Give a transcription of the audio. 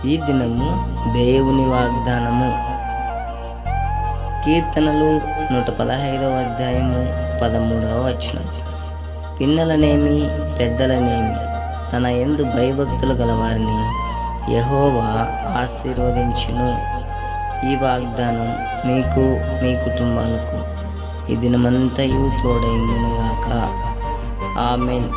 ఈ దినము దేవుని వాగ్దానము. కీర్తనలు 115వ అధ్యాయము 13వ వచనం. పిన్నలనేమి పెద్దలనేమి తన యందు భయభక్తులు గలవారిని యెహోవా ఆశీర్వదించును. ఈ వాగ్దానం మీకు మీ కుటుంబాలకు ఈ దినమంతయు తోడైండునుగాక. ఆమేన్.